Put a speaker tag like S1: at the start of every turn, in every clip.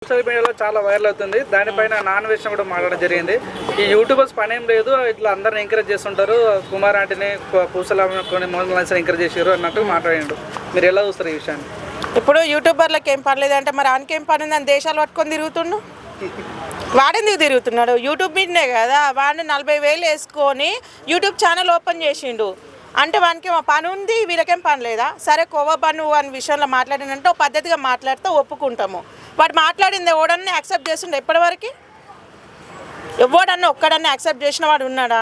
S1: Social మీడియాలో చాలా viral అవుతుంది. దానిపైన నాన్ వెజ్ కూడా మాట్లాడడం జరిగింది. ఈ యూట్యూబర్స్ పని ఏం లేదు, ఇట్లా అందరిని ఎంకరేజ్ చేస్తుంటారు. కుమార్ ఆంటీని పూసల మోహన్ ఎంకరేజ్ చేశారు అన్నట్టు మాట్లాడిండు. మీరు ఎలా చూస్తారు ఈ విషయాన్ని?
S2: ఇప్పుడు యూట్యూబర్లకు ఏం పని లేదంటే మరి ఆయనకేం పని ఉందని దేశాలు పట్టుకొని తిరుగుతుండు. వాడెందుకు తిరుగుతున్నాడు? యూట్యూబ్ మీదనే కదా. వాడిని 40,000 వేసుకొని యూట్యూబ్ ఛానల్ ఓపెన్ చేసిండు అంటే వానికి పని ఉంది, వీళ్ళకేం పని లేదా? సరే కొవ్వబన్ను అనే విషయంలో మాట్లాడినంటే ఒక పద్ధతిగా మాట్లాడితే ఒప్పుకుంటాము. వాడు మాట్లాడింది ఎవడన్నా యాక్సెప్ట్ చేస్తుండే ఇప్పటివరకు? ఎవడన్నా ఒక్కడన్నా యాక్సెప్ట్ చేసిన వాడు ఉన్నాడా?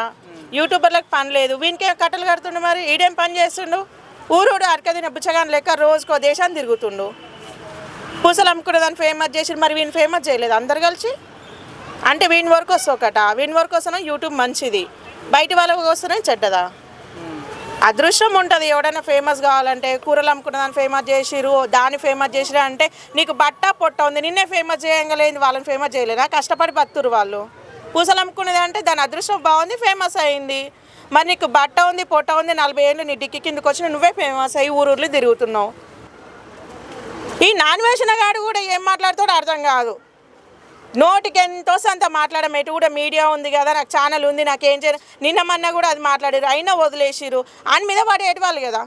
S2: యూట్యూబర్లకు పని లేదు, వీనికేం కట్టలు కడుతుండు. మరి ఈడేం పని చేస్తుండు? ఊరుడు అరకదిన బుచ్చగాని లెక్క రోజుకో దేశాన్ని తిరుగుతుండు. పూసలు అమ్ముకునే దాన్ని ఫేమస్ చేసి మరి వీని ఫేమస్ చేయలేదు అందరు కలిసి? అంటే వీని వరకు వస్తాకట, వీని వరకు వస్తున్నా యూట్యూబ్ మంచిది, బయట వాళ్ళకి వస్తున్నాయి చెడ్డదా? అదృష్టం ఉంటుంది. ఎవడైనా ఫేమస్ కావాలంటే కూరలు అమ్ముకున్న దాన్ని ఫేమస్ చేసిరు, దాన్ని ఫేమస్ చేసిరా అంటే నీకు బట్ట పొట్ట ఉంది, నిన్నే ఫేమస్ చేయగలేదు, వాళ్ళని ఫేమస్ చేయలేదా? కష్టపడి బతురు వాళ్ళు. పూసలు అమ్ముకునేది అంటే దాని అదృష్టం బాగుంది, ఫేమస్ అయింది. మరి నీకు బట్ట ఉంది, పొట్ట ఉంది, 40 ఏళ్ళు నీ డిక్కి కిందకి వచ్చి నువ్వే ఫేమస్ అయ్యి ఊరూర్లు తిరుగుతున్నావు. ఈ నాన్ వేసిన గాడు కూడా ఏం మాట్లాడుతాడో అర్థం కాదు. నోటికి ఎంతో అంత మాట్లాడడం. ఎటు కూడా మీడియా ఉంది కదా, నాకు ఛానల్ ఉంది, నాకేం చేయాలి, నిన్నమన్నా కూడా అది మాట్లాడారు, అయినా వదిలేసిరు. ఆయన మీద వాడు ఏడవాలి కదా.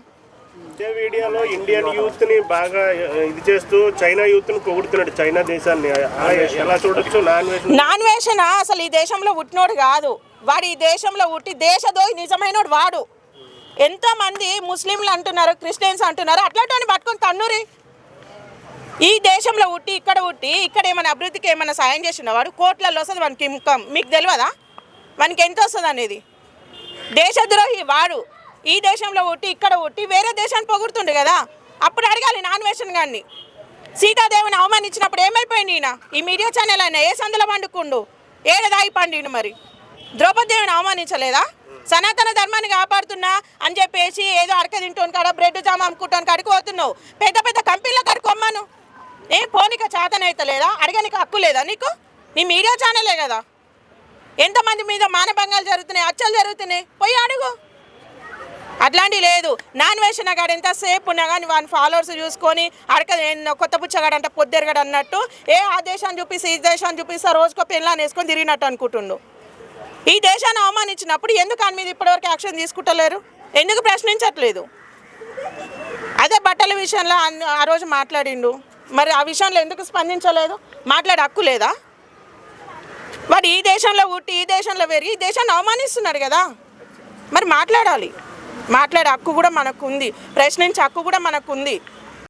S3: ఇదే వీడియోలో ఇండియన్ యూత్ ని బాగా ఇది చేస్తూ చైనా యూత్ ని పొగుడుతున్నాడు, చైనా దేశాన్ని. ఎలా చూడొచ్చు?
S2: నాన్ వేషణ అసలు ఈ దేశంలో పుట్టినోడు కాదు వాడు. ఈ దేశంలో పుట్టి దేశదోయి నిజమైనోడు వాడు. ఎంతోమంది ముస్లింలు అంటున్నారు, క్రిస్టియన్స్ అంటున్నారు, అట్లాంటి పట్టుకొని తన్నూరి. ఈ దేశంలో పుట్టి ఇక్కడ ఏమైనా అభివృద్ధికి ఏమైనా సాయం చేసిన వాడు కోట్లలో వస్తుంది వానికి ఇన్కమ్. మీకు తెలియదా వానికి ఎంత వస్తుంది అనేది? దేశద్రోహి వాడు. ఈ దేశంలో పుట్టి వేరే దేశాన్ని పొగుడుతుండే కదా, అప్పుడు అడగాలి నాన్ వేషన్ గాన్ని. సీతాదేవిని అవమానించినప్పుడు ఏమైపోయింది ఈయన? ఈ మీడియా ఛానల్ అయినా ఏ సందులో పండుకుండు, ఏడదాగి పండిను. మరి ద్రౌపదేవిని అవమానించలేదా? సనాతన ధర్మాన్ని కాపాడుతున్నా అని చెప్పేసి ఏదో అడక తింటాను కాడ బ్రెడ్ జామ అమ్ముకుంటాను కాడికి పోతున్నావు. పెద్ద పెద్ద కంపెనీల కాడికి కొమ్మాను. ఏం పోనీక చేతనైతే లేదా? అడగనికి హక్కు లేదా నీకు? నీ మీడియా ఛానలే కదా. ఎంతమంది మీద మానభంగాలు జరుగుతున్నాయి, హత్యలు జరుగుతున్నాయి, పోయి అడుగు. అట్లాంటివి లేదు. నాన్ వేసిన గాడు ఎంతసేపు ఉన్నా కానీ వాని ఫాలోవర్స్ చూసుకొని అడక కొత్త పుచ్చగాడు అంటే పొద్దెరగాడు అన్నట్టు ఆ దేశాన్ని చూపిస్తే ఈ దేశాన్ని చూపిస్తా రోజుకో పెళ్ళాన్ని వేసుకొని తిరిగినట్టు అనుకుంటుండు. ఈ దేశాన్ని అవమానించినప్పుడు ఎందుకు ఆయన మీద ఇప్పటివరకు యాక్షన్ తీసుకుంటలేరు? ఎందుకు ప్రశ్నించట్లేదు? అదే బట్టల విషయంలో ఆ రోజు మాట్లాడిండు, మరి ఆ విషయంలో ఎందుకు స్పందించలేదు? మాట్లాడే హక్కు లేదా? వాడు ఈ దేశంలో పుట్టి ఈ దేశంలో పెరిగి ఈ దేశాన్ని అవమానిస్తున్నాడు కదా, మరి మాట్లాడాలి. మాట్లాడే హక్కు కూడా మనకు ఉంది, ప్రశ్నించే హక్కు కూడా మనకు ఉంది.